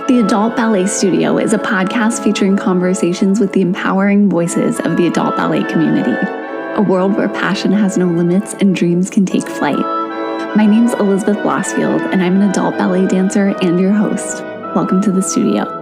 The Adult Ballet Studio is a podcast featuring conversations with the empowering voices of the adult ballet community, a world where passion has no limits and dreams can take flight. My name's Elizabeth Blossfield, and I'm an adult ballet dancer and your host. Welcome to the studio.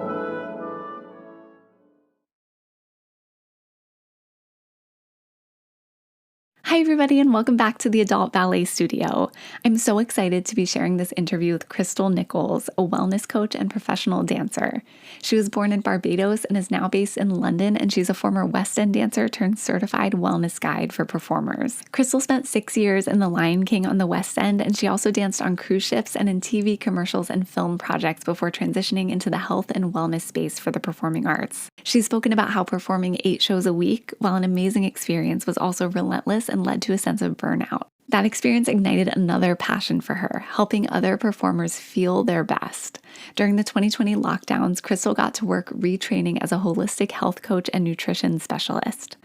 Hi, everybody, and welcome back to the Adult Ballet Studio. I'm so excited to be sharing this interview with Nicholls, a wellness coach and professional dancer. She was born in Barbados and is now based in London, and she's a former West End dancer turned certified wellness guide for performers. Crystal spent 6 years in The Lion King on the West End, and she also danced on cruise ships and in TV commercials and film projects before transitioning into the health and wellness space for the performing arts. She's spoken about how performing 8 shows a week, while an amazing experience, was also relentless and led to a sense of burnout. That experience ignited another passion for her, helping other performers feel their best. During the 2020 lockdowns, Crystal got to work retraining as a holistic health coach and nutrition specialist.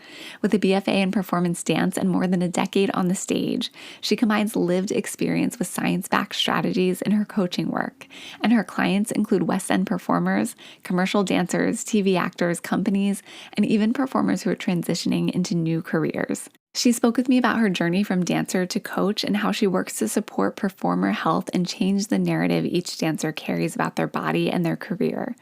With a BFA in performance dance and more than a decade on the stage, she combines lived experience with science-backed strategies in her coaching work, and her clients include West End performers, commercial dancers, TV actors, companies, and even performers who are transitioning into new careers. She spoke with me about her journey from dancer to coach and how she works to support performer health and change the narrative each dancer carries about their body and their career.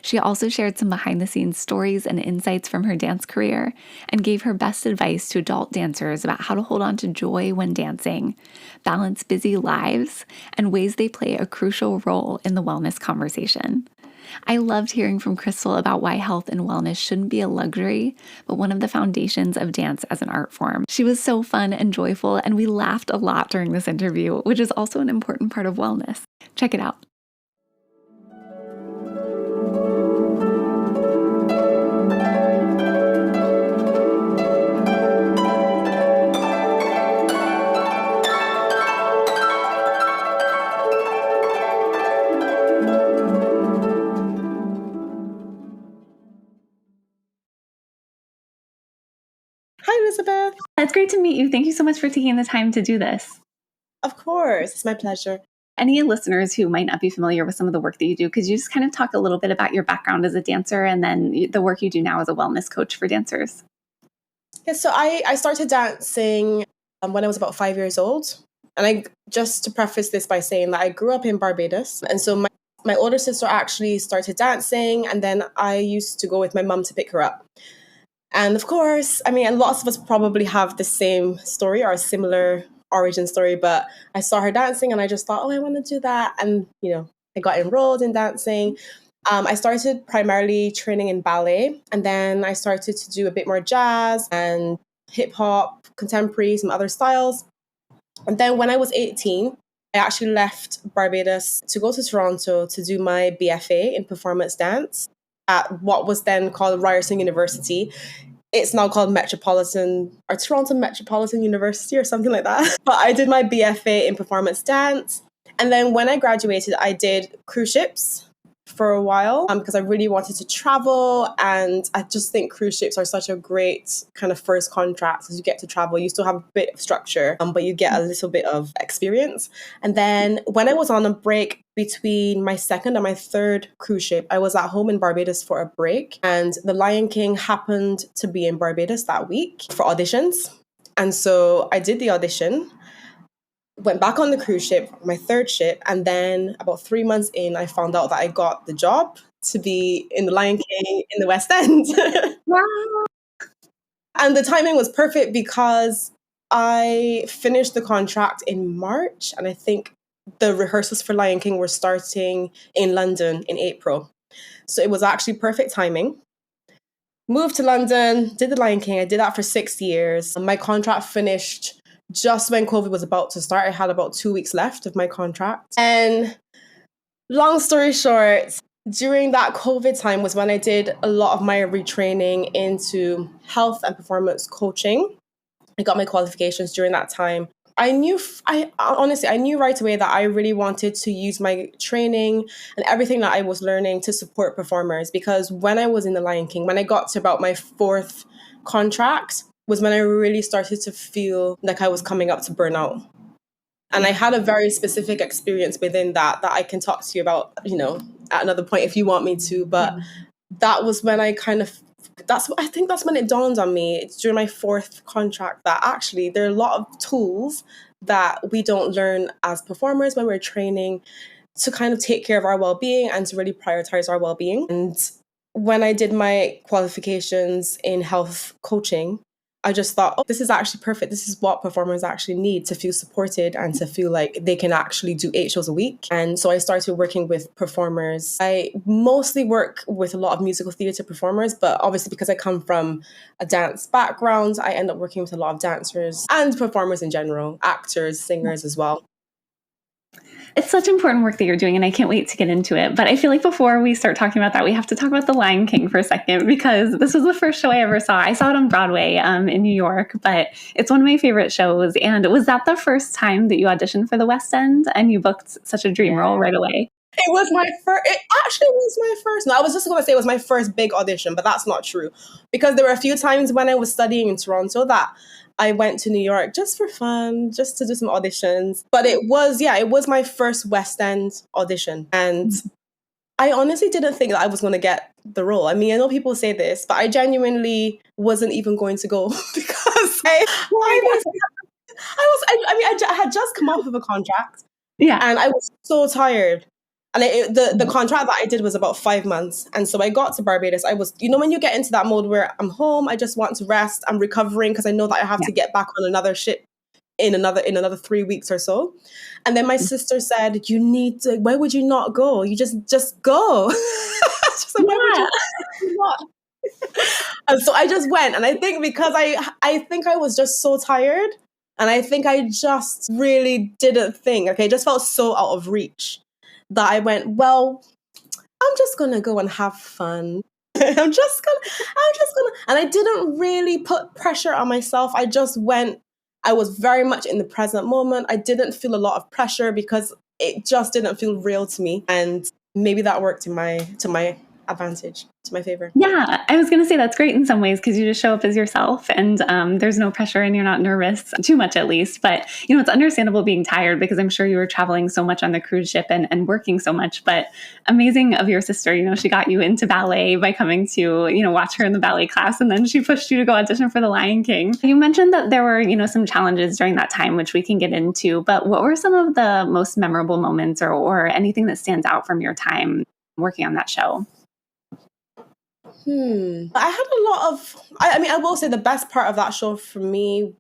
She also shared some behind-the-scenes stories and insights from her dance career and gave her best advice to adult dancers about how to hold on to joy when dancing, balance busy lives, and ways they play a crucial role in the wellness conversation. I loved hearing from Crystal about why health and wellness shouldn't be a luxury, but one of the foundations of dance as an art form. She was so fun and joyful, and we laughed a lot during this interview, which is also an important part of wellness. Check it out. Hi, Elizabeth. It's great to meet you. Thank you so much for taking the time to do this. Of course. It's my pleasure. Any listeners who might not be familiar with some of the work that you do, could you just kind of talk a little bit about your background as a dancer and then the work you do now as a wellness coach for dancers? Yeah, so I started dancing when I was about 5 years old. And just to preface this by saying that I grew up in Barbados. And so my older sister actually started dancing, and then I used to go with my mum to pick her up. And of course, I mean, lots of us probably have the same story or a similar origin story, but I saw her dancing and I just thought, oh, I want to do that. And, I got enrolled in dancing. I started primarily training in ballet, and then I started to do a bit more jazz and hip hop, contemporary, some other styles. And then when I was 18, I actually left Barbados to go to Toronto to do my BFA in performance dance at what was then called Ryerson University. It's now called Toronto Metropolitan University or something like that. But I did my BFA in performance dance. And then when I graduated, I did cruise ships for a while because I really wanted to travel. And I just think cruise ships are such a great kind of first contract because you get to travel. You still have a bit of structure, but you get a little bit of experience. And then when I was on a break between my second and my third cruise ship, I was at home in Barbados for a break. And The Lion King happened to be in Barbados that week for auditions. And so I did the audition, went back on the cruise ship, my third ship, and then about 3 months in, I found out that I got the job to be in The Lion King in the West End. Wow. And the timing was perfect because I finished the contract in March, and I think the rehearsals for Lion King were starting in London in April. So it was actually perfect timing. Moved to London, did The Lion King. I did that for 6 years. My contract finished just when COVID was about to start. I had about 2 weeks left of my contract. And long story short, during that COVID time was when I did a lot of my retraining into health and performance coaching. I got my qualifications during that time. I knew right away that I really wanted to use my training and everything that I was learning to support performers, because when I was in The Lion King, when I got to about my 4th contract, was when I really started to feel like I was coming up to burnout. And I had a very specific experience within that I can talk to you about, at another point if you want me to. But that was when I I think that's when it dawned on me. It's during my 4th contract that actually there are a lot of tools that we don't learn as performers when we're training to kind of take care of our well-being and to really prioritize our well-being. And when I did my qualifications in health coaching, I just thought, oh, this is actually perfect. This is what performers actually need to feel supported and to feel like they can actually do 8 shows a week. And so I started working with performers. I mostly work with a lot of musical theatre performers, but obviously because I come from a dance background, I end up working with a lot of dancers and performers in general, actors, singers as well. It's such important work that you're doing, and I can't wait to get into it. But I feel like before we start talking about that, we have to talk about The Lion King for a second, because this was the first show I ever saw. I saw it on Broadway in New York, but it's one of my favorite shows. And was that the first time that you auditioned for the West End and you booked such a dream role right away? It was my first. It actually was my first. No, I was just going to say it was my first big audition, but that's not true. Because there were a few times when I was studying in Toronto that I went to New York just for fun, just to do some auditions. But it was my first West End audition. And I honestly didn't think that I was going to get the role. I mean, I know people say this, but I genuinely wasn't even going to go because I had just come off of a contract. Yeah. And I was so tired. And the contract that I did was about 5 months. And so I got to Barbados. I was, when you get into that mode where I'm home, I just want to rest. I'm recovering because I know that I have to get back on another ship in another 3 weeks or so. And then my sister said, "You need to, why would you not go? You just go." Just like, why would you not? And so I just went. And I think because I think I was just so tired. And I think I just really didn't think, okay, it just felt so out of reach that I went, well, I'm just going to go and have fun. I'm just going to, and I didn't really put pressure on myself. I just went, I was very much in the present moment. I didn't feel a lot of pressure because it just didn't feel real to me. And maybe that worked to my advantage, to my favor. Yeah, I was going to say that's great in some ways because you just show up as yourself and there's no pressure and you're not nervous, too much at least. But, it's understandable being tired because I'm sure you were traveling so much on the cruise ship and working so much. But amazing of your sister, she got you into ballet by coming to, watch her in the ballet class, and then she pushed you to go audition for The Lion King. You mentioned that there were, some challenges during that time, which we can get into. But what were some of the most memorable moments or anything that stands out from your time working on that show? I had a lot of, I will say the best part of that show for me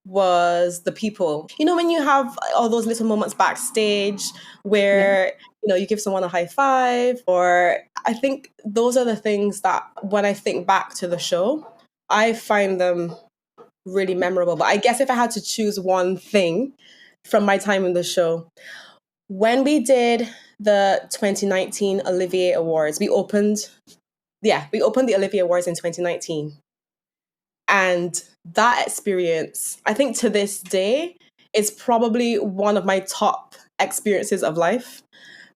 was the people. When you have all those little moments backstage where, you give someone a high five, or I think those are the things that when I think back to the show, I find them really memorable. But I guess if I had to choose one thing from my time in the show, when we did the 2019 Olivier Awards, we opened the Olivier Awards in 2019. And that experience, I think to this day, is probably one of my top experiences of life,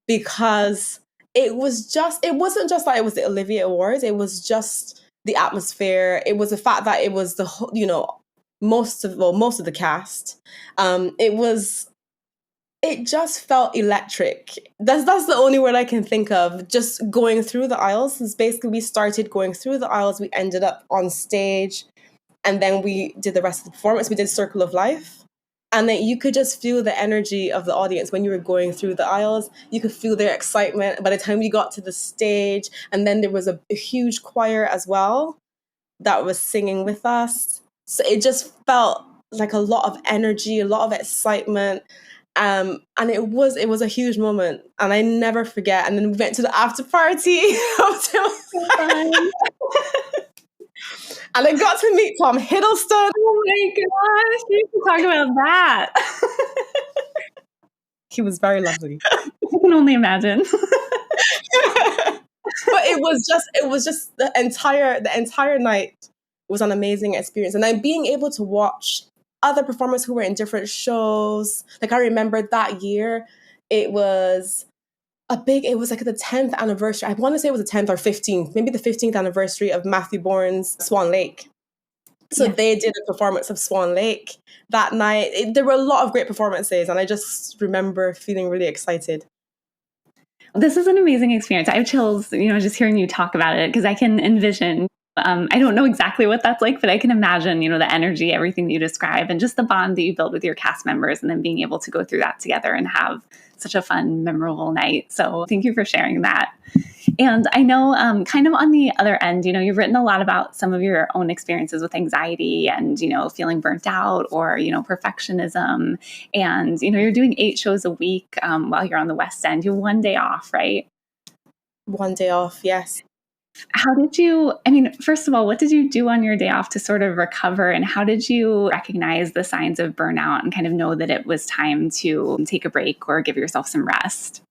because it wasn't just that it was the Olivier Awards, it was just the atmosphere. It was the fact that it was most of the cast. It just felt electric. That's the only word I can think of. Just going through the aisles. Is basically we started going through the aisles. We ended up on stage, and then we did the rest of the performance. We did Circle of Life, and then you could just feel the energy of the audience when you were going through the aisles. You could feel their excitement. By the time we got to the stage, and then there was a huge choir as well that was singing with us. So it just felt like a lot of energy, a lot of excitement. And it was a huge moment, and I never forget. And then we went to the after party. And I got to meet Tom Hiddleston. Oh my gosh, you can talk about that. He was very lovely. I can only imagine. But it was just the entire night was an amazing experience. And then being able to watch other performers who were in different shows. Like I remember that year, it was like the 10th anniversary. I want to say it was the 10th or 15th, maybe the 15th anniversary of Matthew Bourne's Swan Lake. So they did a performance of Swan Lake that night. There were a lot of great performances, and I just remember feeling really excited. This is an amazing experience. I have chills, just hearing you talk about it, because I can envision. I don't know exactly what that's like, but I can imagine, the energy, everything that you describe, and just the bond that you build with your cast members, and then being able to go through that together and have such a fun, memorable night. So thank you for sharing that. And I know, kind of on the other end, you've written a lot about some of your own experiences with anxiety and, feeling burnt out, or, perfectionism. And, you're doing 8 shows a week while you're on the West End. You have one day off, right? One day off, yes. How did you, first of all, what did you do on your day off to sort of recover? And how did you recognize the signs of burnout and kind of know that it was time to take a break or give yourself some rest?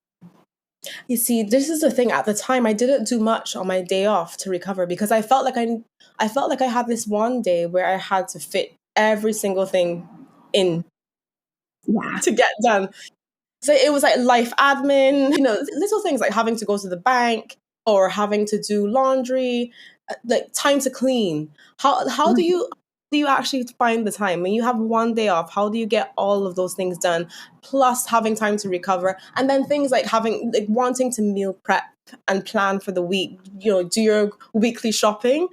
You see, this is the thing. At the time, I didn't do much on my day off to recover because I felt like I had this one day where I had to fit every single thing in to get done. So it was like life admin, little things like having to go to the bank or having to do laundry, like time to clean. How do you actually find the time when you have one day off? How do you get all of those things done, plus having time to recover? And then things like wanting to meal prep and plan for the week, do your weekly shopping.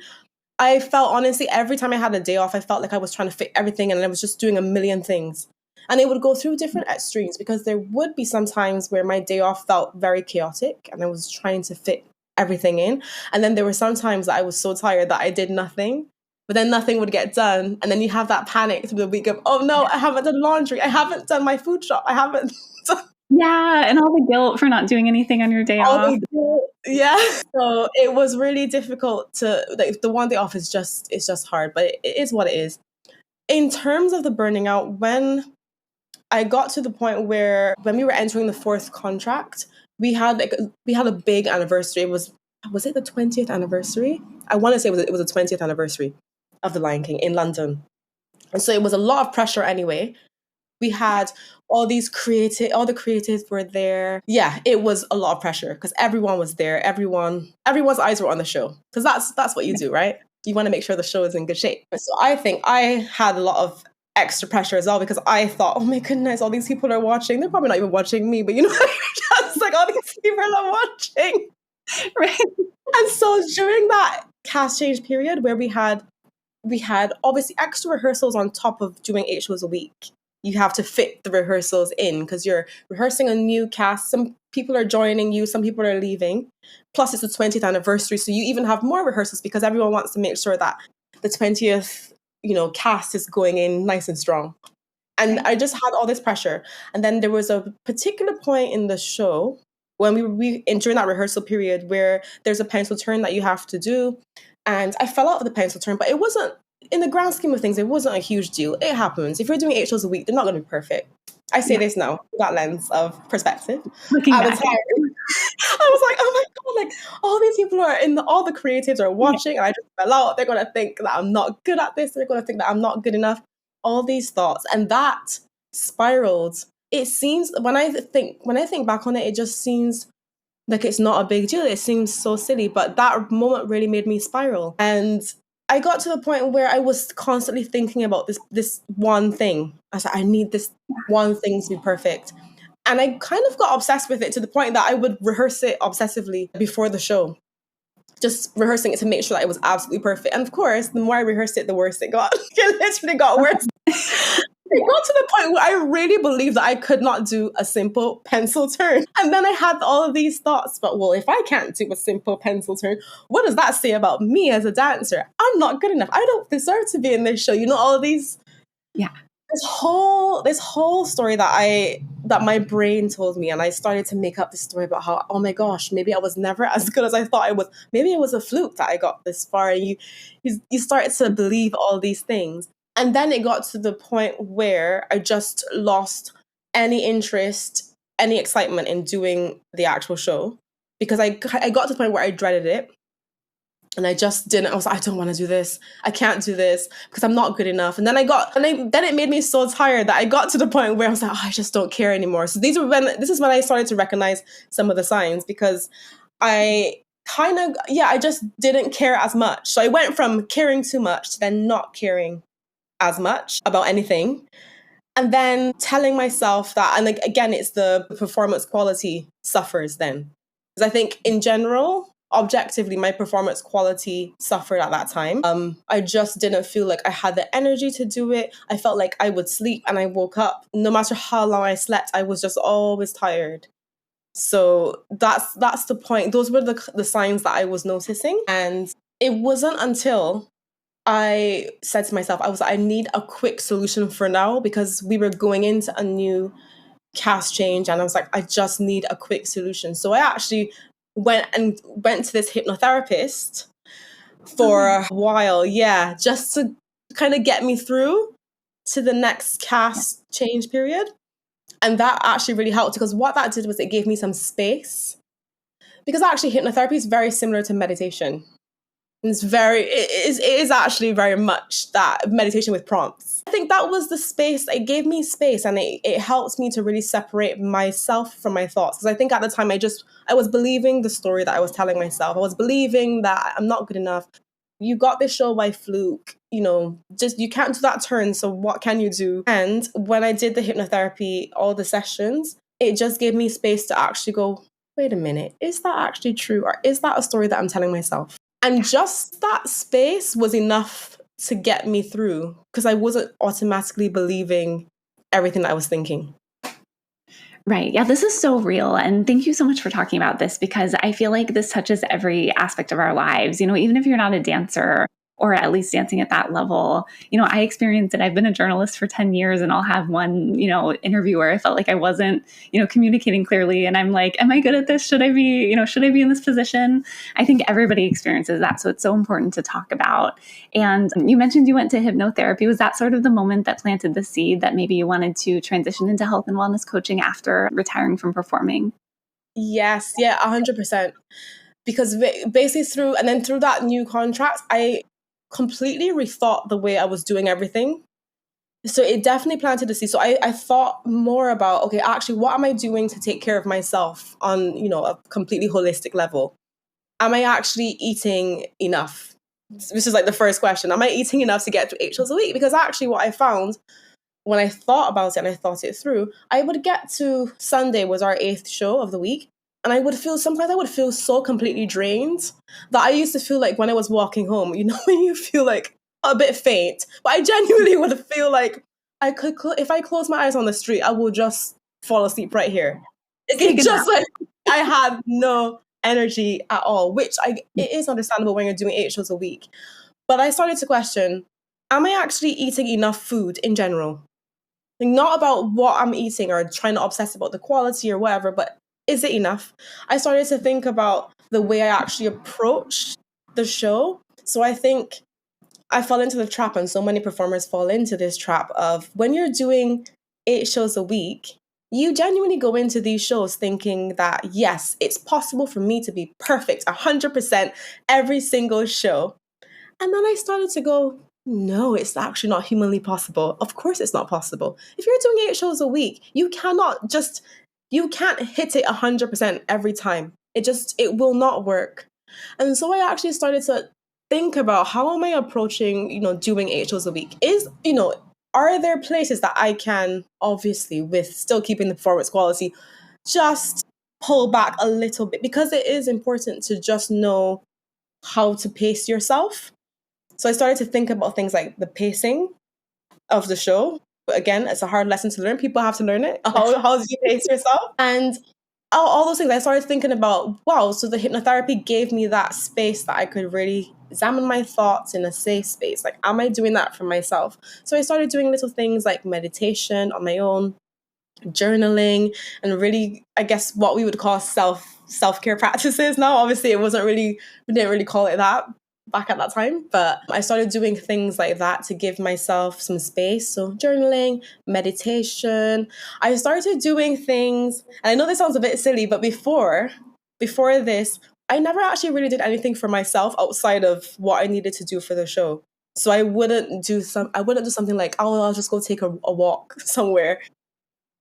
I felt, honestly, every time I had a day off, I felt like I was trying to fit everything in and I was just doing a million things. And it would go through different extremes because there would be some times where my day off felt very chaotic and I was trying to fit everything in. And then there were some times that I was so tired that I did nothing, but then nothing would get done. And then you have that panic through the week of, oh no, I haven't done laundry. I haven't done my food shop. I haven't done Yeah, and all the guilt for not doing anything on your day all off. the guilt. Yeah. So it was really difficult the one day off it's just hard, but it is what it is. In terms of the burning out, when I got to the point where when we were entering the 4th contract, we had a big anniversary. Was it the 20th anniversary? I want to say it was the 20th anniversary of The Lion King in London. And so it was a lot of pressure anyway. We had all the creatives were there. Yeah, it was a lot of pressure because everyone was there. Everyone's eyes were on the show because that's what you do, right? You want to make sure the show is in good shape. So I think I had a lot of extra pressure as well because I thought, oh my goodness, all these people are watching. They're probably not even watching me, but just like all these people are watching. Right. And so during that cast change period where we had obviously extra rehearsals on top of doing 8 shows a week. You have to fit the rehearsals in because you're rehearsing a new cast. Some people are joining you, some people are leaving. Plus it's the 20th anniversary, so you even have more rehearsals because everyone wants to make sure that the 20th, cast is going in nice and strong. And I just had all this pressure. And then there was a particular point in the show when during that rehearsal period where there's a pencil turn that you have to do. And I fell out of the pencil turn, but it wasn't, in the grand scheme of things, it wasn't a huge deal. It happens. If you're doing 8 shows a week, they're not going to be perfect. I say this now, through that lens of perspective. Looking At the back. time, I was like, oh my God, like all these people all the creatives are watching and I just fell out. They're going to think that I'm not good at this. They're going to think that I'm not good enough. All these thoughts. And that spiraled. It seems, when I think back on it, it just seems like it's not a big deal. It seems so silly, but that moment really made me spiral. And I got to the point where I was constantly thinking about this one thing. I was like, I need this one thing to be perfect. And I kind of got obsessed with it to the point that I would rehearse it obsessively before the show. Just rehearsing it to make sure that it was absolutely perfect. And of course, the more I rehearsed it, the worse it got. It literally got worse. It got to the point where I really believed that I could not do a simple pencil turn. And then I had all of these thoughts, but well, if I can't do a simple pencil turn, what does that say about me as a dancer? I'm not good enough. I don't deserve to be in this show. All of these. Yeah. This whole story that my brain told me, and I started to make up this story about how, oh my gosh, maybe I was never as good as I thought I was. Maybe it was a fluke that I got this far. And you started to believe all these things. And then it got to the point where I just lost any interest, any excitement in doing the actual show because I got to the point where I dreaded it. And I just didn't. I was like, I don't want to do this. I can't do this because I'm not good enough. And then then it made me so tired that I got to the point where I was like, oh, I just don't care anymore. So this is when I started to recognize some of the signs because I just didn't care as much. So I went from caring too much to then not caring as much about anything. And then telling myself that, and again, it's the performance quality suffers then. Because I think in general, objectively, my performance quality suffered at that time. I just didn't feel like I had the energy to do it. I felt like I would sleep and I woke up. No matter how long I slept, I was just always tired. So that's the point. Those were the signs that I was noticing. And it wasn't until I said to myself, I need a quick solution for now, because we were going into a new cast change, and I was like, I just need a quick solution. So I actually went to this hypnotherapist for a while, yeah, just to kind of get me through to the next cast change period. And that actually really helped, because what that did was it gave me some space. Because actually hypnotherapy is very similar to meditation. It is actually very much that meditation with prompts. I think that was the space. It gave me space, and it helped me to really separate myself from my thoughts. Because I think at the time I was believing the story that I was telling myself. I was believing that I'm not good enough. You got this show by fluke, just you can't do that turn. So what can you do? And when I did the hypnotherapy, all the sessions, it just gave me space to actually go, wait a minute, is that actually true? Or is that a story that I'm telling myself? And just that space was enough to get me through, because I wasn't automatically believing everything that I was thinking. Right. Yeah, this is so real. And thank you so much for talking about this, because I feel like this touches every aspect of our lives. Even if you're not a dancer, or at least dancing at that level, I experienced it. I've been a journalist for 10 years, and I'll have one, interview where I felt like I wasn't, communicating clearly. And I'm like, am I good at this? Should I be in this position? I think everybody experiences that. So it's so important to talk about. And you mentioned you went to hypnotherapy. Was that sort of the moment that planted the seed that maybe you wanted to transition into health and wellness coaching after retiring from performing? Yes. Yeah, 100%. Because basically through that new contract, I completely rethought the way I was doing everything. So it definitely planted the seed. So I thought more about, okay, actually, what am I doing to take care of myself on, a completely holistic level? Am I actually eating enough? This is like the first question. Am I eating enough to get through 8 shows a week? Because actually what I found when I thought about it and I thought it through, I would get to Sunday was our 8th show of the week. And sometimes I would feel so completely drained that I used to feel like when I was walking home, when you feel like a bit faint, but I genuinely would feel like if I close my eyes on the street, I will just fall asleep right here. It's just like I had no energy at all, which it is understandable when you're doing 8 shows a week. But I started to question, am I actually eating enough food in general? Not about what I'm eating or trying to obsess about the quality or whatever, but is it enough? I started to think about the way I actually approach the show. So I think I fell into the trap, and so many performers fall into this trap of when you're doing 8 shows a week, you genuinely go into these shows thinking that, yes, it's possible for me to be perfect 100% every single show. And then I started to go, no, it's actually not humanly possible. Of course it's not possible. If you're doing 8 shows a week, you can't hit it 100% every time. It will not work. And so I actually started to think about, how am I approaching, doing 8 shows a week? Are there places that I can, obviously, with still keeping the performance quality, just pull back a little bit? Because it is important to just know how to pace yourself. So I started to think about things like the pacing of the show. But again, it's a hard lesson to learn. People have to learn it. How do you pace yourself? And all those things. I started thinking about, wow, so the hypnotherapy gave me that space that I could really examine my thoughts in a safe space. Like, am I doing that for myself? So I started doing little things like meditation on my own, journaling, and really, I guess, what we would call self-care practices now. Obviously, we didn't really call it that back at that time, but I started doing things like that to give myself some space. So journaling, meditation. I started doing things, and I know this sounds a bit silly, but before this, I never actually really did anything for myself outside of what I needed to do for the show. So I wouldn't do something like, oh, I'll just go take a walk somewhere.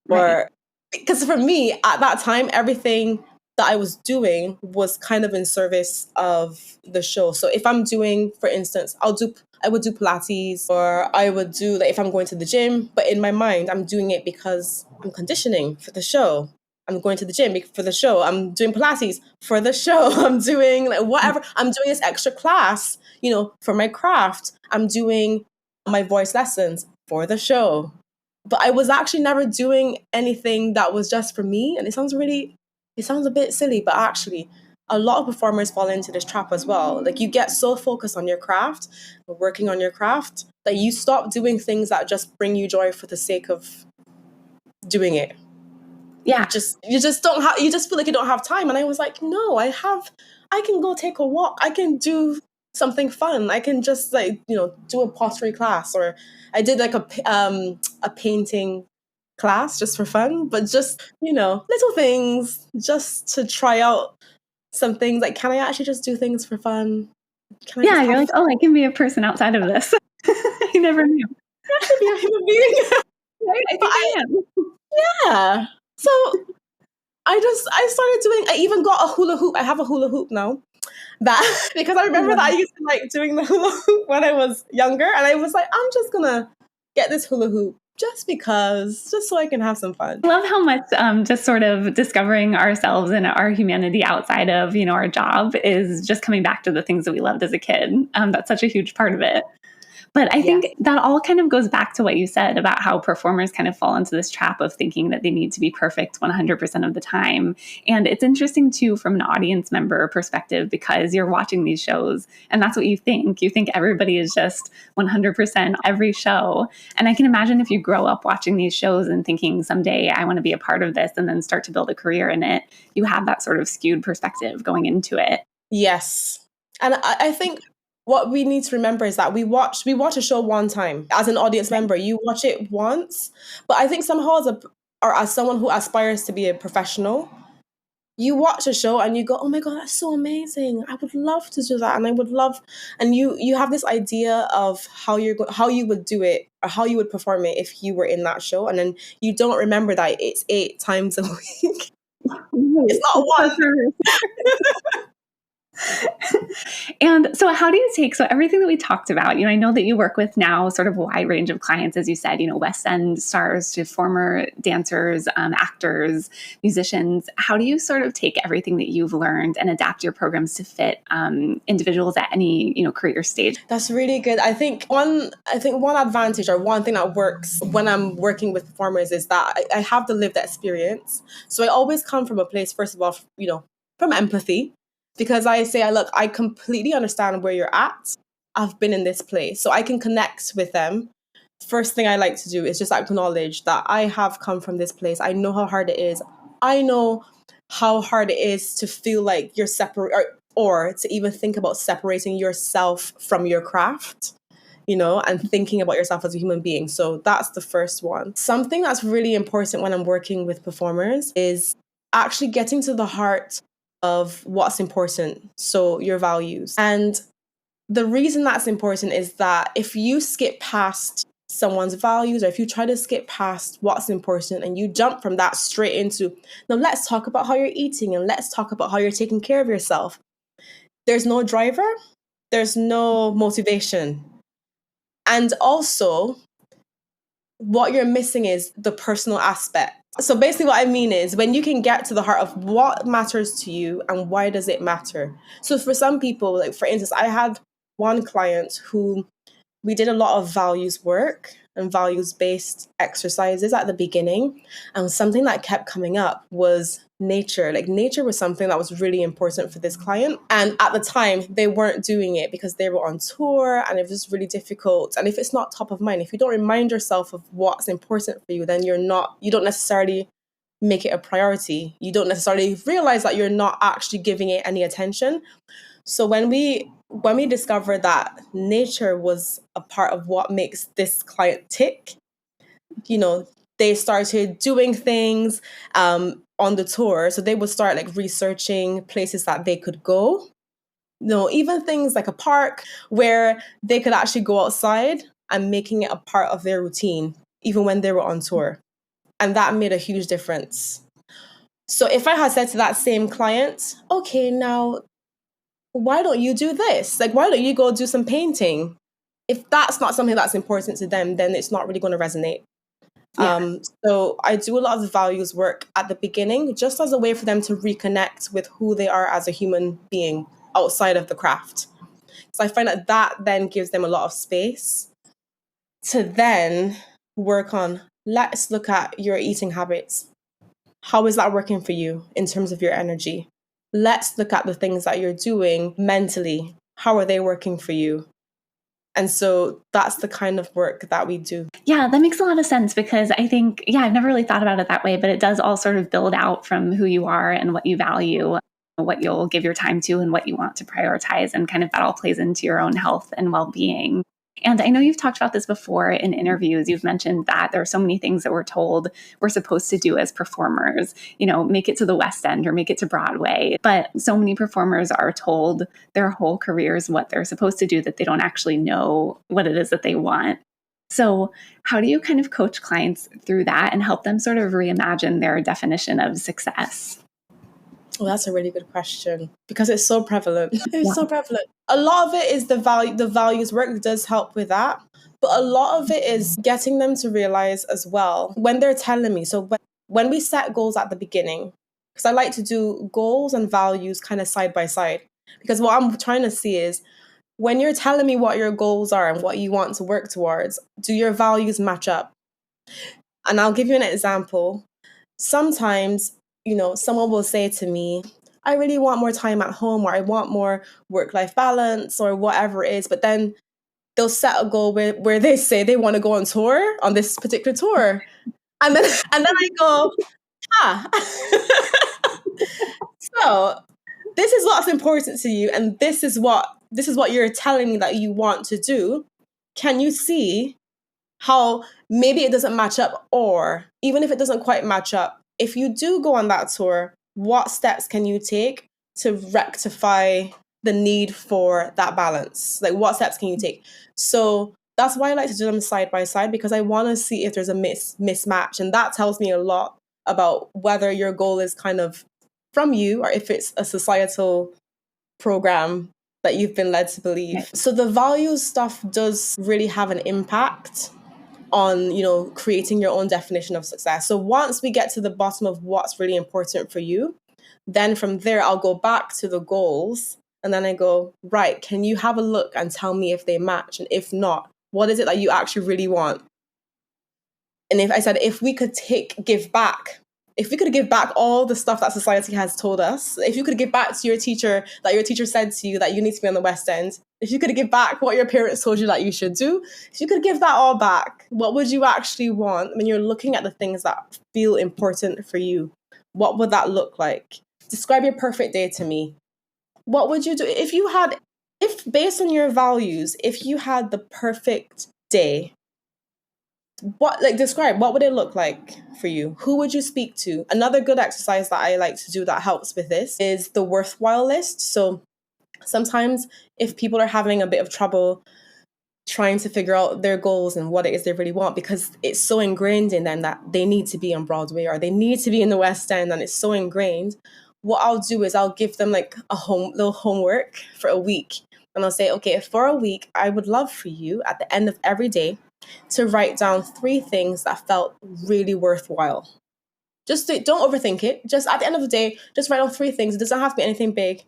Right. Or because for me at that time, everything that I was doing was kind of in service of the show. So if I'm doing, for instance, I would do Pilates, or I would do, like, if I'm going to the gym, but in my mind, I'm doing it because I'm conditioning for the show. I'm going to the gym for the show. I'm doing Pilates for the show. I'm doing like whatever. I'm doing this extra class, for my craft. I'm doing my voice lessons for the show. But I was actually never doing anything that was just for me. And it sounds a bit silly, but actually a lot of performers fall into this trap as well. Like you get so focused on your craft, working on your craft, that you stop doing things that just bring you joy for the sake of doing it. Yeah. You just feel like you don't have time. And I was like, no, I can go take a walk. I can do something fun. I can just do a pottery class, or I did like a painting class just for fun, but just, little things just to try out some things. Like, can I actually just do things for fun? Can I Yeah, just you're like, oh, I can be a person outside of this. I never knew. I should be a human being. Right? I think I am. Yeah. So I started doing, I even got a hula hoop. I have a hula hoop now. That because I remember that I used to like doing the hula hoop when I was younger, and I was like, I'm just gonna get this hula hoop just so I can have some fun. I love how much just sort of discovering ourselves and our humanity outside of, our job is just coming back to the things that we loved as a kid. That's such a huge part of it. But I think that all kind of goes back to what you said about how performers kind of fall into this trap of thinking that they need to be perfect 100% of the time. And it's interesting too, from an audience member perspective, because you're watching these shows and that's what you think. You think everybody is just 100% every show. And I can imagine if you grow up watching these shows and thinking someday I want to be a part of this and then start to build a career in it, you have that sort of skewed perspective going into it. Yes. And I think what we need to remember is that we watch a show one time. As an audience member, you watch it once. But I think somehow as someone who aspires to be a professional, you watch a show and you go, oh my God, that's so amazing. I would love to do that. And I would love, and you have this idea of how you would do it, or how you would perform it if you were in that show. And then you don't remember that it's 8 times a week. It's not one. And so how do you so everything that we talked about, I know that you work with now sort of a wide range of clients, as you said, West End stars to former dancers, actors, musicians. How do you sort of take everything that you've learned and adapt your programs to fit individuals at any, career stage? That's really good. I think one advantage, or one thing that works when I'm working with performers, is that I have the lived experience. So I always come from a place, first of all, from empathy. Because I say, look, I completely understand where you're at. I've been in this place, so I can connect with them. First thing I like to do is just acknowledge that I have come from this place. I know how hard it is. I know how hard it is to feel like you're separate, or to even think about separating yourself from your craft, and thinking about yourself as a human being. So that's the first one. Something that's really important when I'm working with performers is actually getting to the heart of what's important, so your values. And the reason that's important is that if you skip past someone's values, or if you try to skip past what's important and you jump from that straight into, now let's talk about how you're eating and let's talk about how you're taking care of yourself, there's no driver, there's no motivation. And also, what you're missing is the personal aspect. So basically what I mean is, when you can get to the heart of what matters to you and why does it matter. So for some people, like for instance, I had one client who we did a lot of values work and values-based exercises at the beginning. And something that kept coming up was nature. Like nature was something that was really important for this client. And at the time, they weren't doing it because they were on tour and it was really difficult. And if it's not top of mind, if you don't remind yourself of what's important for you, then you don't necessarily make it a priority. You don't necessarily realize that you're not actually giving it any attention. So when we discovered that nature was a part of what makes this client tick, they started doing things on the tour. So they would start like researching places that they could go. Even things like a park where they could actually go outside, and making it a part of their routine, even when they were on tour. And that made a huge difference. So if I had said to that same client, okay, now, why don't you do this? Like, why don't you go do some painting? If that's not something that's important to them, then it's not really going to resonate. So I do a lot of the values work at the beginning, just as a way for them to reconnect with who they are as a human being outside of the craft. So I find that then gives them a lot of space to then work on, let's look at your eating habits. How is that working for you in terms of your energy? Let's look at the things that you're doing mentally. How are they working for you? And so that's the kind of work that we do. Yeah, that makes a lot of sense because I think, I've never really thought about it that way, but it does all sort of build out from who you are and what you value, what you'll give your time to and what you want to prioritize. And kind of that all plays into your own health and well-being. And I know you've talked about this before in interviews. You've mentioned that there are so many things that we're told we're supposed to do as performers, make it to the West End or make it to Broadway. But so many performers are told their whole careers what they're supposed to do that they don't actually know what it is that they want. So how do you kind of coach clients through that and help them sort of reimagine their definition of success? Well, that's a really good question because it's so prevalent. It's so prevalent. A lot of it is the values work does help with that. But a lot of it is getting them to realize as well when they're telling me. So when we set goals at the beginning, because I like to do goals and values kind of side by side. Because what I'm trying to see is when you're telling me what your goals are and what you want to work towards, do your values match up? And I'll give you an example. Sometimes, someone will say to me, I really want more time at home, or I want more work-life balance, or whatever it is. But then they'll set a goal where they say they want to go on tour, on this particular tour. And then I go, so this is what's important to you, and this is what you're telling me that you want to do. Can you see how maybe it doesn't match up, or even if it doesn't quite match up, if you do go on that tour, what steps can you take to rectify the need for that balance? Like, what steps can you take? So that's why I like to do them side by side, because I want to see if there's a mismatch. And that tells me a lot about whether your goal is kind of from you or if it's a societal program that you've been led to believe. Right. So the values stuff does really have an impact on, creating your own definition of success. So once we get to the bottom of what's really important for you, then from there, I'll go back to the goals. And then I go, right, can you have a look and tell me if they match? And if not, what is it that you actually really want? And if we could give back, if we could give back all the stuff that society has told us, if you could give back to your teacher, that your teacher said to you that you need to be on the West End, if you could give back what your parents told you that you should do, if you could give that all back, what would you actually want when you're looking at the things that feel important for you? What would that look like? Describe your perfect day to me. What would you do if based on your values, if you had the perfect day? Describe, what would it look like for you? Who would you speak to? Another good exercise that I like to do that helps with this is the worthwhile list. So sometimes if people are having a bit of trouble trying to figure out their goals and what it is they really want, because it's so ingrained in them that they need to be on Broadway or they need to be in the West End, and it's so ingrained, what I'll do is I'll give them like little homework for a week. And I'll say, okay, for a week, I would love for you at the end of every day to write down 3 things that felt really worthwhile. Don't overthink it. Just at the end of the day, just write down 3 things. It doesn't have to be anything big.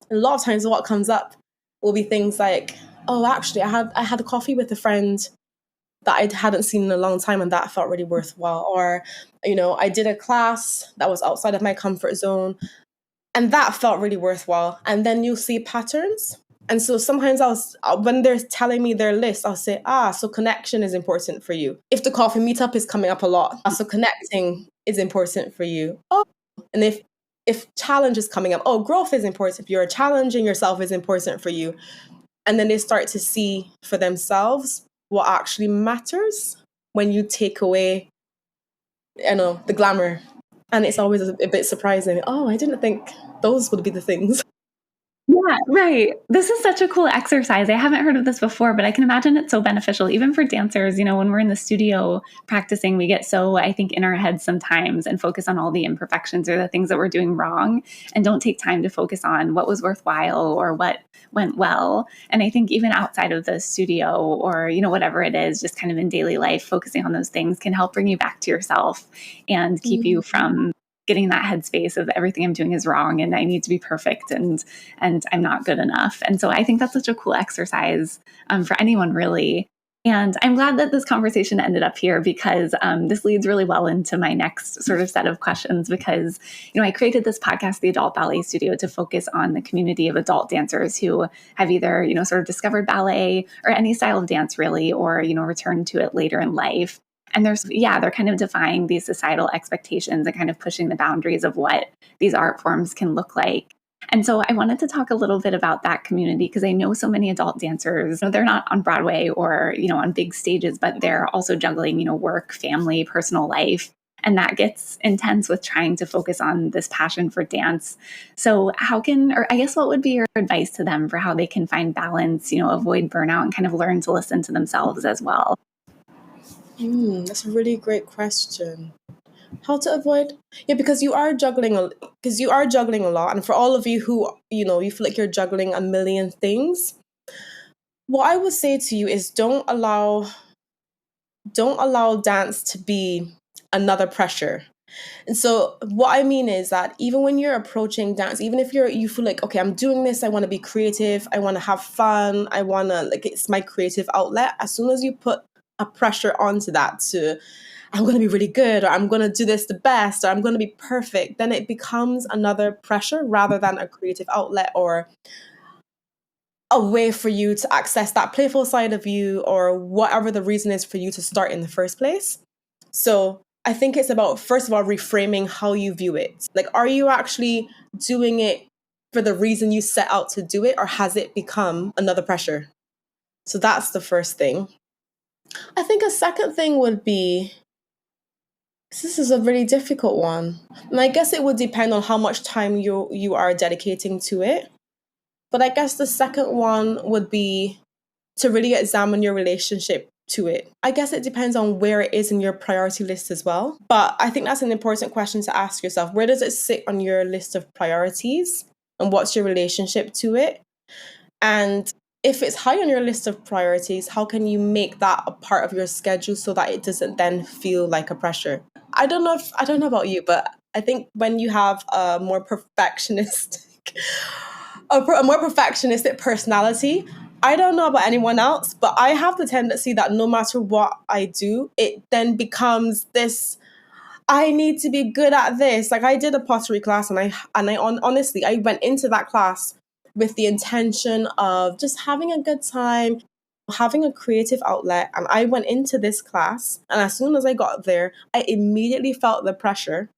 And a lot of times what comes up will be things like, oh, actually, I had a coffee with a friend that I hadn't seen in a long time, and that felt really worthwhile. Or, I did a class that was outside of my comfort zone, and that felt really worthwhile. And then you'll see patterns. And so sometimes when they're telling me their list, I'll say, so connection is important for you. If the coffee meetup is coming up a lot, so connecting is important for you. Oh, and if challenge is coming up, growth is important. If you're challenging yourself is important for you. And then they start to see for themselves what actually matters when you take away, the glamour. And it's always a bit surprising. Oh, I didn't think those would be the things. Yeah, right. This is such a cool exercise. I haven't heard of this before, but I can imagine it's so beneficial, even for dancers. When we're in the studio practicing, we get so, I think, in our heads sometimes and focus on all the imperfections or the things that we're doing wrong and don't take time to focus on what was worthwhile or what went well. And I think even outside of the studio or, whatever it is, just kind of in daily life, focusing on those things can help bring you back to yourself and keep you from getting that headspace of everything I'm doing is wrong and I need to be perfect and I'm not good enough. And so I think that's such a cool exercise for anyone really. And I'm glad that this conversation ended up here because this leads really well into my next sort of set of questions because, I created this podcast, The Adult Ballet Studio, to focus on the community of adult dancers who have either, sort of discovered ballet or any style of dance really, or, returned to it later in life. And they're kind of defying these societal expectations and kind of pushing the boundaries of what these art forms can look like. And so I wanted to talk a little bit about that community because I know so many adult dancers, they're not on Broadway or, on big stages, but they're also juggling, work, family, personal life. And that gets intense with trying to focus on this passion for dance. So what would be your advice to them for how they can find balance, avoid burnout and kind of learn to listen to themselves as well? That's a really great question. How to avoid? Yeah, because you are juggling a lot, and for all of you who you feel like you're juggling a million things, what I would say to you is don't allow dance to be another pressure. And so what I mean is that even when you're approaching dance, even if you feel like, okay, I'm doing this, I want to be creative, I want to have fun, I want to it's my creative outlet. As soon as you put a pressure onto that to, I'm going to be really good, or I'm going to do this the best, or I'm going to be perfect, then it becomes another pressure rather than a creative outlet or a way for you to access that playful side of you or whatever the reason is for you to start in the first place. So I think it's about, first of all, reframing how you view it. Like, are you actually doing it for the reason you set out to do it, or has it become another pressure? So that's the first thing. I think a second thing would be, this is a really difficult one. And I guess it would depend on how much time you are dedicating to it. But I guess the second one would be to really examine your relationship to it. I guess it depends on where it is in your priority list as well. But I think that's an important question to ask yourself. Where does it sit on your list of priorities? And what's your relationship to it? And if it's high on your list of priorities, how can you make that a part of your schedule so that it doesn't then feel like a pressure? I don't know about you, but I think when you have a more perfectionistic personality, I don't know about anyone else, but I have the tendency that no matter what I do, it then becomes this, I need to be good at this. Like, I did a pottery class and honestly, I went into that class with the intention of just having a good time, having a creative outlet. And I went into this class, and as soon as I got there, I immediately felt the pressure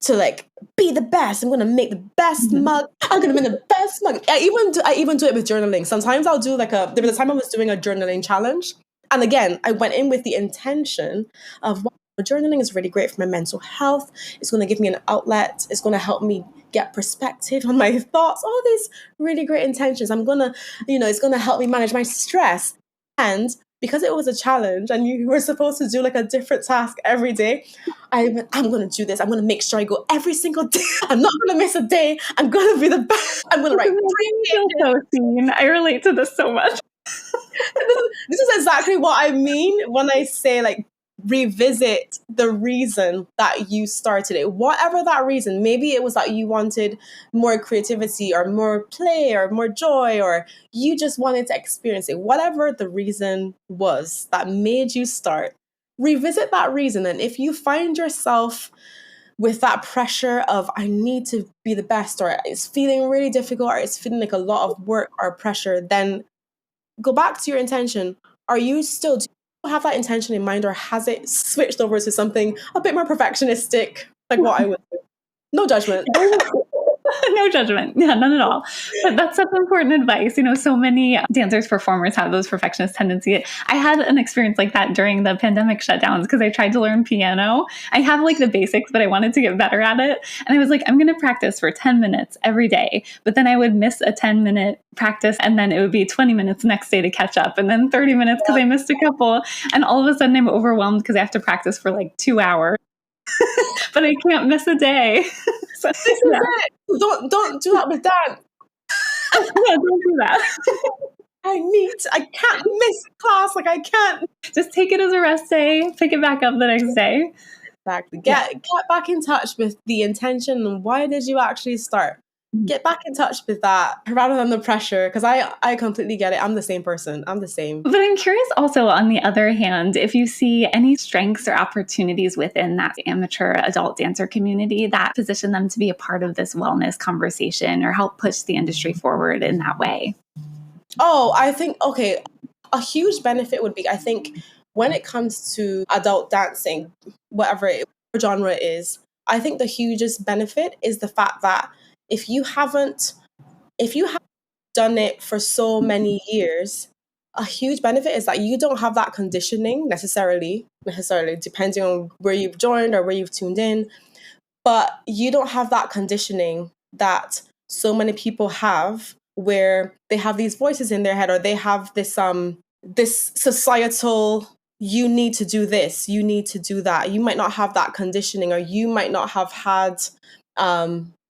to be the best. I'm gonna make the best mug. I'm gonna make the best mug. I even do it with journaling. Sometimes I'll do there was a time I was doing a journaling challenge, and again, I went in with the intention of, wow, journaling is really great for my mental health. It's gonna give me an outlet. It's gonna help me get perspective on my thoughts. All these really great intentions. It's gonna help me manage my stress. And because it was a challenge and you were supposed to do a different task every day, I'm going to do this. I'm going to make sure I go every single day. I'm not going to miss a day. I'm going to be the best. I'm going to write 3 pages. So seen. I relate to this so much. This is exactly what I mean when I say revisit the reason that you started it. Whatever that reason, maybe it was that you wanted more creativity or more play or more joy, or you just wanted to experience it. Whatever the reason was that made you start, revisit that reason. And if you find yourself with that pressure of, I need to be the best, or it's feeling really difficult, or it's feeling like a lot of work or pressure, then go back to your intention. Do you still have that intention in mind, or has it switched over to something a bit more perfectionistic, like what I would do? No judgment. No judgment. Yeah, none at all. But that's such important advice. So many dancers, performers have those perfectionist tendencies. I had an experience like that during the pandemic shutdowns because I tried to learn piano. I have like the basics, but I wanted to get better at it. And I was like, I'm going to practice for 10 minutes every day. But then I would miss a 10-minute practice and then it would be 20 minutes next day to catch up and then 30 minutes because I missed a couple. And all of a sudden I'm overwhelmed because I have to practice for like 2 hours. But I can't miss a day. So, This is it. Don't do that with dance. Yeah, don't do that. I can't miss class. Like I can't. Just take it as a rest day, pick it back up the next day. Exactly. Get back in touch with the intention and why did you actually start? Get back in touch with that rather than the pressure, because I completely get it. I'm the same person. I'm the same. But I'm curious also, on the other hand, if you see any strengths or opportunities within that amateur adult dancer community that position them to be a part of this wellness conversation or help push the industry forward in that way. Oh, I think, okay, a huge benefit would be, I think, when it comes to adult dancing, whatever genre it is, I think the hugest benefit is the fact that if you haven't done it for so many years, a huge benefit is that you don't have that conditioning necessarily, depending on where you've joined or where you've tuned in, but you don't have that conditioning that so many people have, where they have these voices in their head, or they have this societal, you need to do this, you need to do that. You might not have that conditioning, or you might not have had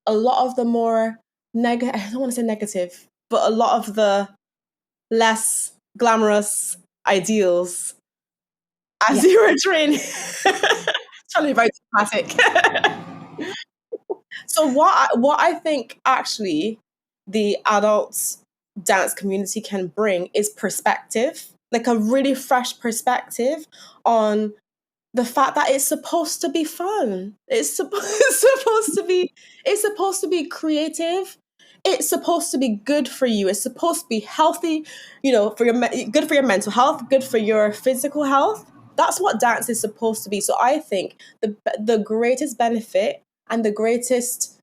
a lot of the more negative, I don't want to say negative, but a lot of the less glamorous ideals as you were training. Trying to be very dramatic. So what I think actually the adults dance community can bring is perspective, like a really fresh perspective on the fact that it's supposed to be fun. It's supposed to be creative. It's supposed to be good for you. It's supposed to be healthy, for good for your mental health, good for your physical health. That's what dance is supposed to be. So I think the greatest benefit and the greatest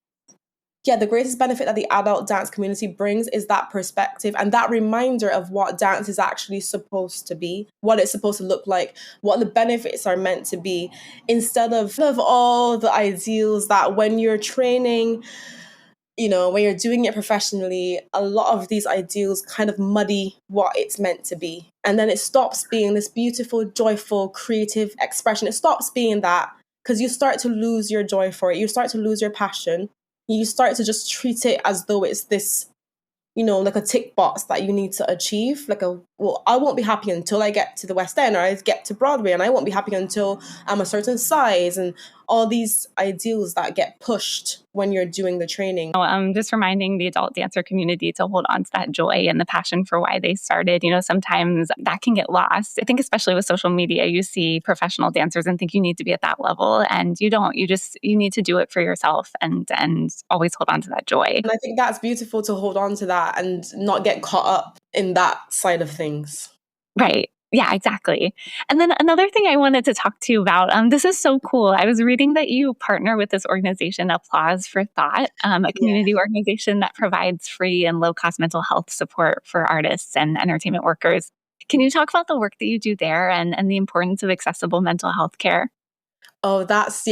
benefit that the adult dance community brings is that perspective and that reminder of what dance is actually supposed to be, what it's supposed to look like, what the benefits are meant to be, instead of all the ideals that when you're training, when you're doing it professionally, a lot of these ideals kind of muddy what it's meant to be. And then it stops being this beautiful, joyful, creative expression. It stops being that because you start to lose your joy for it. You start to lose your passion. You start to just treat it as though it's this, like a tick box that you need to achieve. I won't be happy until I get to the West End, or I get to Broadway, and I won't be happy until I'm a certain size, and all these ideals that get pushed when you're doing the training. I'm just reminding the adult dancer community to hold on to that joy and the passion for why they started. Sometimes that can get lost. I think especially with social media, you see professional dancers and think you need to be at that level, and you don't. You need to do it for yourself and always hold on to that joy. And I think that's beautiful, to hold on to that and not get caught up in that side of things. Right. Yeah, exactly. And then another thing I wanted to talk to you about, this is so cool. I was reading that you partner with this organization, Applause for Thought, a community organization that provides free and low-cost mental health support for artists and entertainment workers. Can you talk about the work that you do there and the importance of accessible mental health care? Oh, that's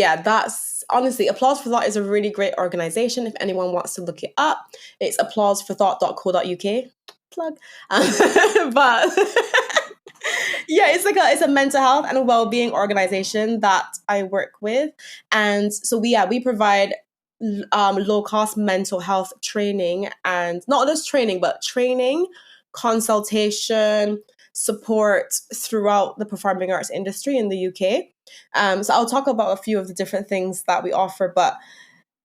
honestly, Applause for Thought is a really great organization. If anyone wants to look it up, it's applauseforthought.co.uk. Plug. But yeah, it's a mental health and a well-being organization that I work with. And so we provide low-cost mental health training, and not just training, but training, consultation, support throughout the performing arts industry in the UK. So I'll talk about a few of the different things that we offer, but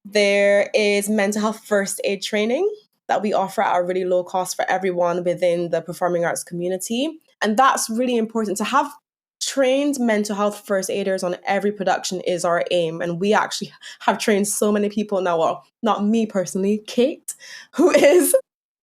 there is mental health first aid training that we offer at a really low cost for everyone within the performing arts community. And that's really important. To have trained mental health first aiders on every production is our aim. And we actually have trained so many people now. Well, not me personally, Kate, who is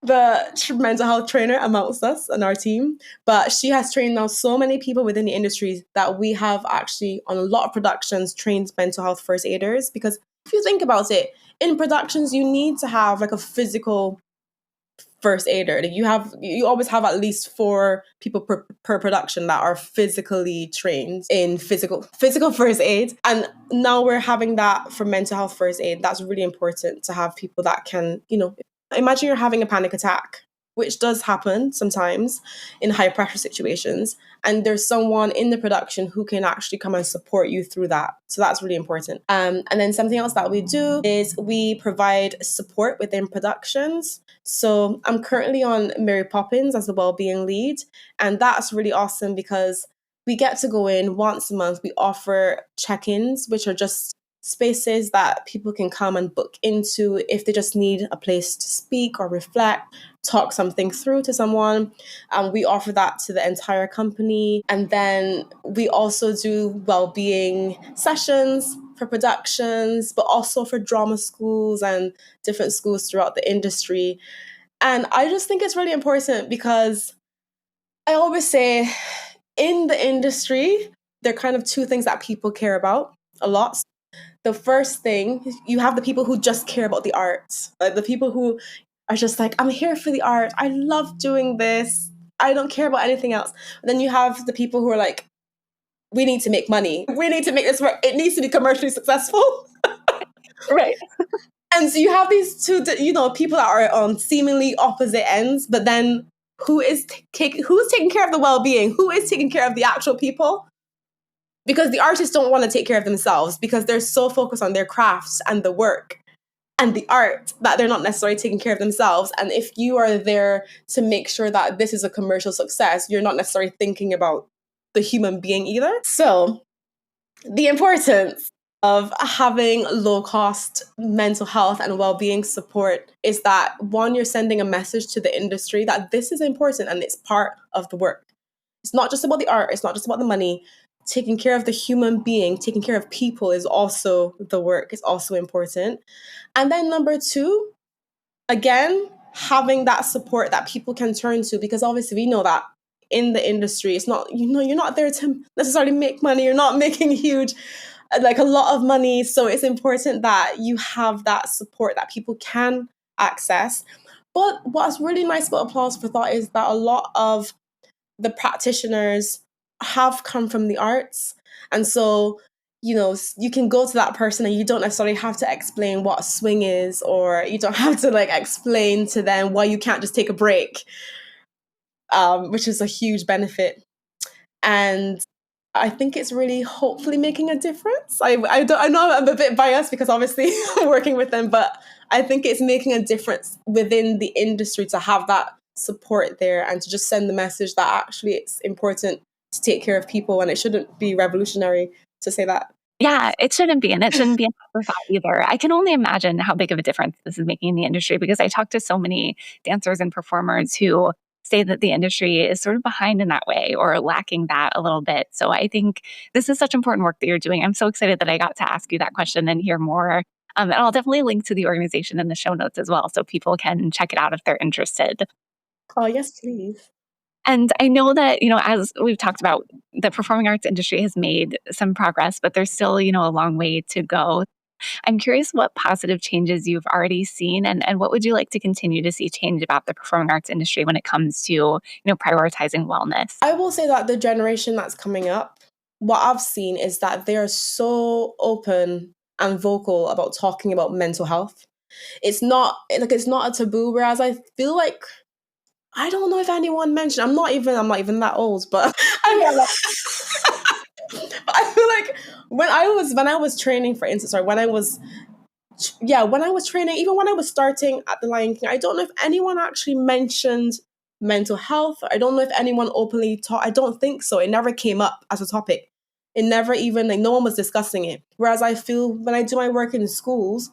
the mental health trainer amongst us and our team. But she has trained now so many people within the industry that we have actually, on a lot of productions, trained mental health first aiders. Because if you think about it, in productions, you need to have like a physical first aider. You always have at least 4 people per production that are physically trained in physical first aid. And now we're having that for mental health first aid. That's really important to have people that can, imagine you're having a panic attack, which does happen sometimes in high pressure situations. And there's someone in the production who can actually come and support you through that. So that's really important. And then something else that we do is we provide support within productions. So I'm currently on Mary Poppins as the wellbeing lead. And that's really awesome because we get to go in once a month. We offer check-ins, which are just spaces that people can come and book into if they just need a place to speak or reflect, talk something through to someone. We offer that to the entire company. And then we also do well-being sessions for productions, but also for drama schools and different schools throughout the industry. And I just think it's really important because I always say in the industry, there are kind of 2 things that people care about a lot. The first thing, you have the people who just care about the arts, like the people who are just like, I'm here for the art. I love doing this. I don't care about anything else. But then you have the people who are like, we need to make money. We need to make this work. It needs to be commercially successful. Right. And so you have these 2, people that are on seemingly opposite ends, but then who's taking care of the well-being? Who is taking care of the actual people? Because the artists don't want to take care of themselves because they're so focused on their crafts and the work and the art that they're not necessarily taking care of themselves. And if you are there to make sure that this is a commercial success, you're not necessarily thinking about the human being either. So the importance of having low-cost mental health and well-being support is that, one, you're sending a message to the industry that this is important and it's part of the work. It's not just about the art. It's not just about the money. Taking care of the human being, taking care of people is also the work. It's also important. And then number 2, again, having that support that people can turn to, because obviously we know that in the industry, it's not, you're not there to necessarily make money. You're not making like a lot of money. So it's important that you have that support that people can access. But what's really nice about Applause for Thought is that a lot of the practitioners have come from the arts. And so, you can go to that person and you don't necessarily have to explain what a swing is, or you don't have to like explain to them why you can't just take a break, which is a huge benefit. And I think it's really hopefully making a difference. I know I'm a bit biased because obviously I'm working with them, but I think it's making a difference within the industry to have that support there and to just send the message that actually it's important to take care of people, and it shouldn't be revolutionary to say that. Yeah, it shouldn't be. And it shouldn't be an afterthought either. I can only imagine how big of a difference this is making in the industry because I talk to so many dancers and performers who say that the industry is sort of behind in that way or lacking that a little bit. So I think this is such important work that you're doing. I'm so excited that I got to ask you that question and hear more. And I'll definitely link to the organization in the show notes as well so people can check it out if they're interested. Oh, yes, please. And I know that, as we've talked about, the performing arts industry has made some progress, but there's still, a long way to go. I'm curious what positive changes you've already seen and what would you like to continue to see change about the performing arts industry when it comes to, prioritizing wellness? I will say that the generation that's coming up, what I've seen is that they are so open and vocal about talking about mental health. It's not a taboo, whereas I feel like I don't know if anyone mentioned. I'm not even that old, but I feel like when I was training, for instance, or when I was training, even when I was starting at the Lion King, I don't know if anyone actually mentioned mental health. I don't know if anyone openly taught. I don't think so. It never came up as a topic. It never even, like, no one was discussing it. Whereas I feel when I do my work in schools,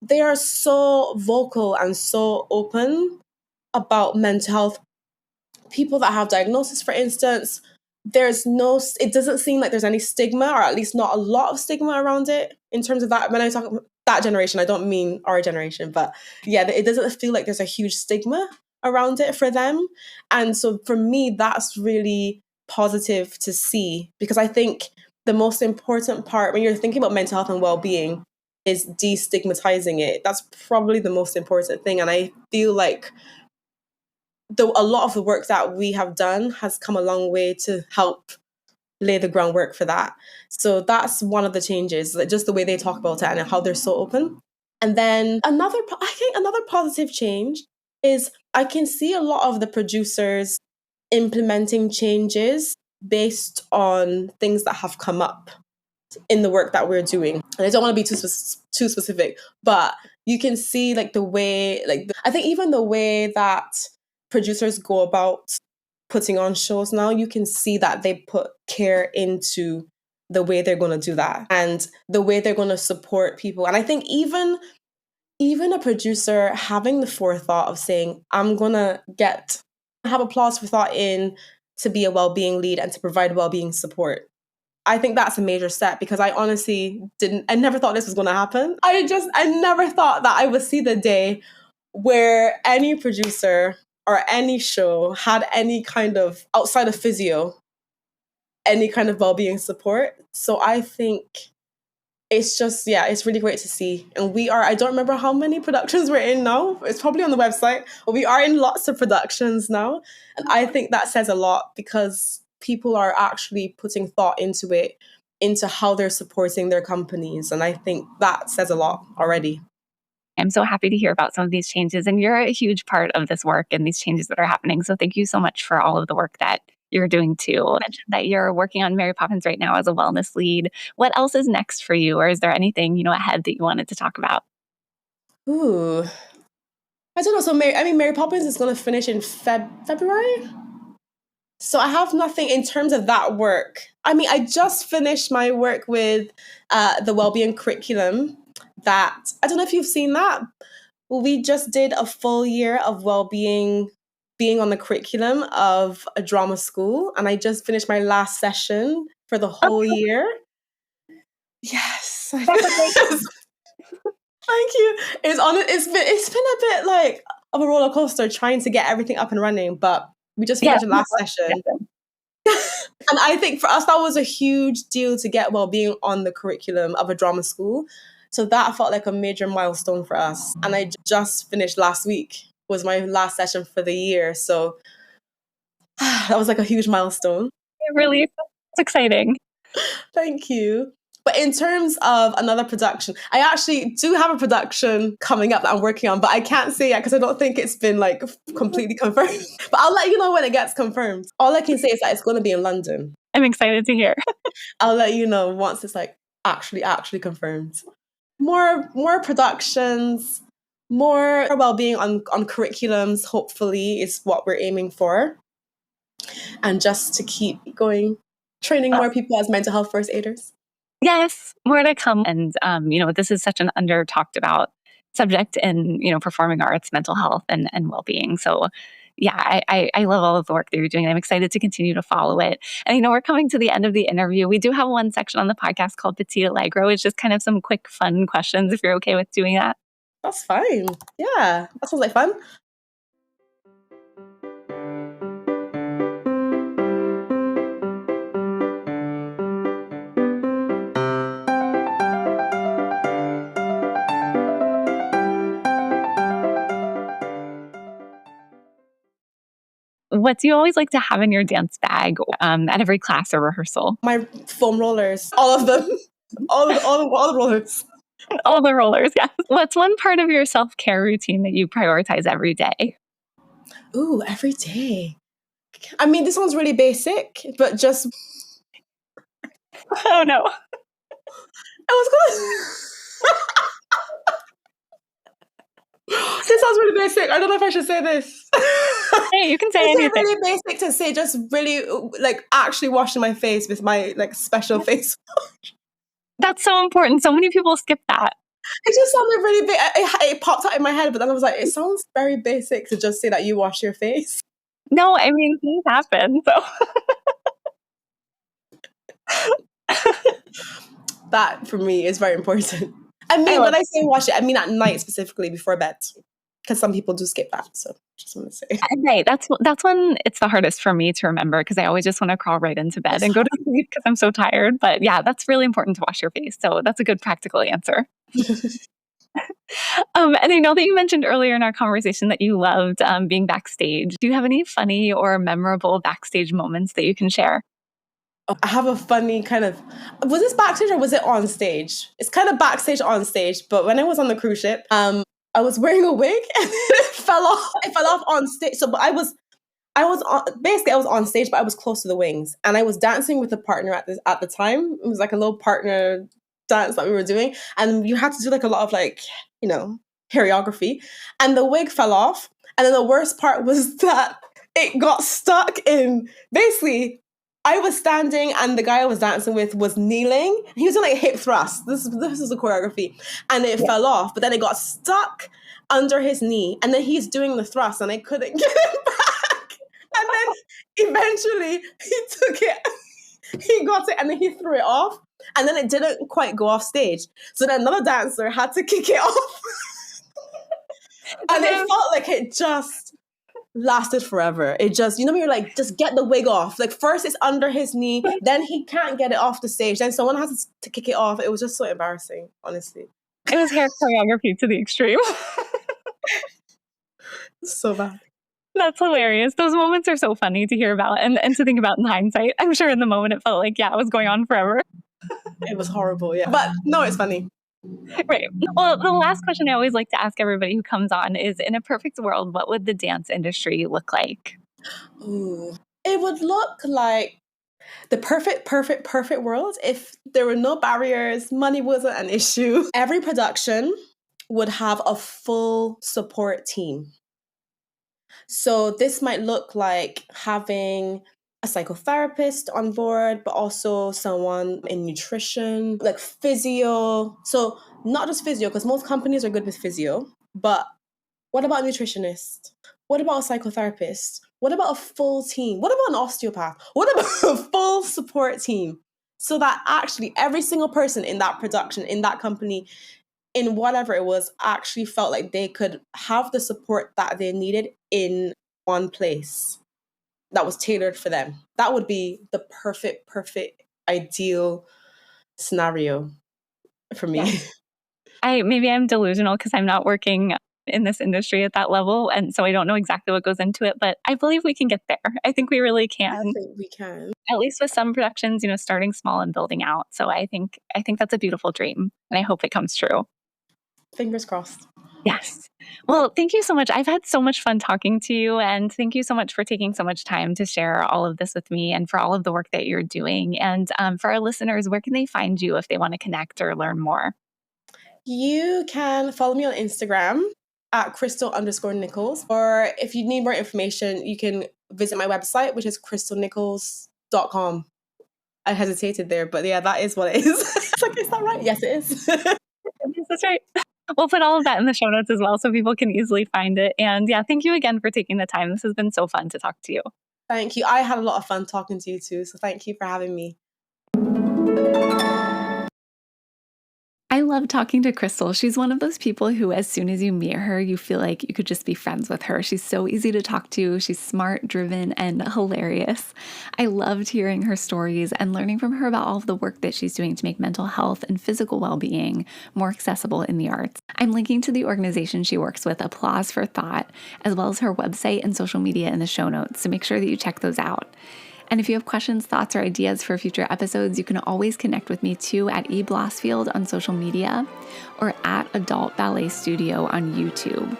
they are so vocal and so open about mental health. People that have diagnosis, for instance, it doesn't seem like there's any stigma, or at least not a lot of stigma around it in terms of that. When I talk about that generation, I don't mean our generation, but yeah, it doesn't feel like there's a huge stigma around it for them. And so for me, that's really positive to see, because I think the most important part when you're thinking about mental health and well-being is destigmatizing it. That's probably the most important thing. And I feel like a lot of the work that we have done has come a long way to help lay the groundwork for that. So that's one of the changes, like just the way they talk about it and how they're so open. And then I think another positive change is I can see a lot of the producers implementing changes based on things that have come up in the work that we're doing. And I don't want to be too specific, but you can see like the way, I think even the way that producers go about putting on shows now, you can see that they put care into the way they're going to do that and the way they're going to support people. And I think even a producer having the forethought of saying, I'm going to have applause for thought in to be a well-being lead and to provide well-being support. I think that's a major step because I honestly I never thought this was going to happen. I never thought that I would see the day where any producer or any show had any kind of, outside of physio, any kind of well-being support. So I think it's just, yeah, it's really great to see. And I don't remember how many productions we're in now. It's probably on the website, but we are in lots of productions now. And I think that says a lot because people are actually putting thought into it, into how they're supporting their companies. And I think that says a lot already. I'm so happy to hear about some of these changes. And you're a huge part of this work and these changes that are happening. So thank you so much for all of the work that you're doing too. You mentioned that you're working on Mary Poppins right now as a wellness lead. What else is next for you? Or is there anything, ahead that you wanted to talk about? Ooh. I don't know. So Mary Poppins is going to finish in February. So I have nothing in terms of that work. I mean, I just finished my work with the wellbeing curriculum that, I don't know if you've seen that. Well, we just did a full year of wellbeing being on the curriculum of a drama school. And I just finished my last session for the whole year. Yes. Thank you. It's been a bit like of a roller coaster trying to get everything up and running, but we just finished the last session. And I think for us, that was a huge deal to get well-being on the curriculum of a drama school. So that felt like a major milestone for us. And I just finished last week, was my last session for the year. So that was like a huge milestone. It really is. It's exciting. Thank you. But in terms of another production, I actually do have a production coming up that I'm working on, but I can't say yet because I don't think it's been like completely confirmed. But I'll let you know when it gets confirmed. All I can say is that it's going to be in London. I'm excited to hear. I'll let you know once it's like actually confirmed. More productions, more well-being on curriculums, hopefully, is what we're aiming for. And just to keep going, training more people as mental health first aiders. Yes, more to come. And, this is such an under talked about subject in, performing arts, mental health, and well-being. So yeah, I love all of the work that you're doing. I'm excited to continue to follow it. And, we're coming to the end of the interview. We do have one section on the podcast called Petit Allegro. It's just kind of some quick, fun questions if you're okay with doing that. That's fine. Yeah, that sounds like fun. What do you always like to have in your dance bag at every class or rehearsal? My foam rollers, all of them, all the rollers. All the rollers, yeah. What's one part of your self-care routine that you prioritize every day? Ooh, every day. I mean, this sounds really basic, but just... Oh, no. I was going This sounds really basic. I don't know if I should say this. Hey, you can say anything. It's really basic to say, just really like actually washing my face with my like special face wash. That's so important. So many people skip that. It just sounded really big. It popped out in my head, but then I was like, it sounds very basic to just say that you wash your face. No, I mean, things happen. So that for me is very important. I mean, when I say wash it, I mean at night specifically before bed. because some people do skip that. So just want to say. Right. That's when it's the hardest for me to remember because I always just want to crawl right into bed It's and go hard. to sleep because I'm so tired. But yeah, that's really important to wash your face. So that's a good practical answer. And I know that you mentioned earlier in our conversation that you loved being backstage. Do you have any funny or memorable backstage moments that you can share? I have a funny kind of, was this backstage or was it on stage? It's kind of backstage on stage, but when I was on the cruise ship, I was wearing a wig and it fell off. It fell off on stage. So, but I was basically I was on stage, but I was close to the wings, and I was dancing with a partner at the time. It was like a little partner dance that we were doing, and you had to do like a lot of like choreography, and the wig fell off, and then the worst part was that it got stuck in basically. I was standing and the guy I was dancing with was kneeling. He was doing like hip thrust. This is a choreography. And it fell off, but then it got stuck under his knee. And then he's doing the thrust and I couldn't get it back. And then eventually he took it, he got it, and then he threw it off. And then it didn't quite go off stage. So then another dancer had to kick it off. And it felt like it just lasted forever. It just, when you're like, just get the wig off. Like first it's under his knee, then he can't get it off the stage. Then someone has to kick it off. It was just so embarrassing, honestly. It was hair choreography to the extreme. So bad. That's hilarious. Those moments are so funny to hear about and to think about in hindsight. I'm sure in the moment it felt like, it was going on forever. It was horrible, yeah. But no, it's funny. Right. Well, the last question I always like to ask everybody who comes on is, in a perfect world, what would the dance industry look like? Ooh. It would look like the perfect world if there were no barriers, money wasn't an issue. Every production would have a full support team. So this might look like having a psychotherapist on board, but also someone in nutrition, like physio. So not just physio, because most companies are good with physio, but what about a nutritionist? What about a psychotherapist? What about a full team? What about an osteopath? What about a full support team? So that actually every single person in that production, in that company, in whatever it was, actually felt like they could have the support that they needed in one place that was tailored for them. That would be the perfect ideal scenario for me. Yeah. Maybe I'm delusional because I'm not working in this industry at that level, and so I don't know exactly what goes into it, but I believe we can get there. I think we really can. I think we can. At least with some productions, starting small and building out. So I think that's a beautiful dream, and I hope it comes true. Fingers crossed. Yes. Well, thank you so much. I've had so much fun talking to you, and thank you so much for taking so much time to share all of this with me and for all of the work that you're doing. And for our listeners, where can they find you if they want to connect or learn more? You can follow me on Instagram at Crystal_Nicholls. Or if you need more information, you can visit my website, which is crystalnicholls.com. I hesitated there, but yeah, that is what it is. It's like, is that right? Yes, it is. Yes, that's right. We'll put all of that in the show notes as well so people can easily find it. And yeah, thank you again for taking the time. This has been so fun to talk to you. Thank you. I had a lot of fun talking to you too. So thank you for having me. I love talking to Crystal. She's one of those people who, as soon as you meet her, you feel like you could just be friends with her. She's so easy to talk to. She's smart, driven, and hilarious. I loved hearing her stories and learning from her about all of the work that she's doing to make mental health and physical well-being more accessible in the arts. I'm linking to the organization she works with, Applause for Thought, as well as her website and social media in the show notes, so make sure that you check those out. And if you have questions, thoughts, or ideas for future episodes, you can always connect with me too at eBlosfield on social media or at Adult Ballet Studio on YouTube.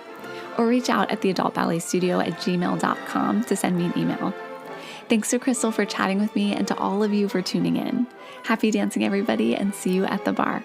Or reach out at theadultballetstudio@gmail.com to send me an email. Thanks to Crystal for chatting with me and to all of you for tuning in. Happy dancing, everybody, and see you at the bar.